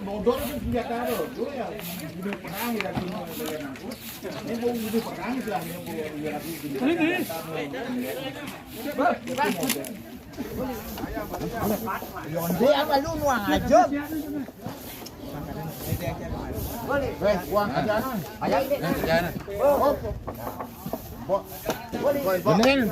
Bodor itu senjata itu ya hidup perang ya ini mau hidup perang lah ini Yonde apa lu nuang aja? uang aja Ayo ini. beneran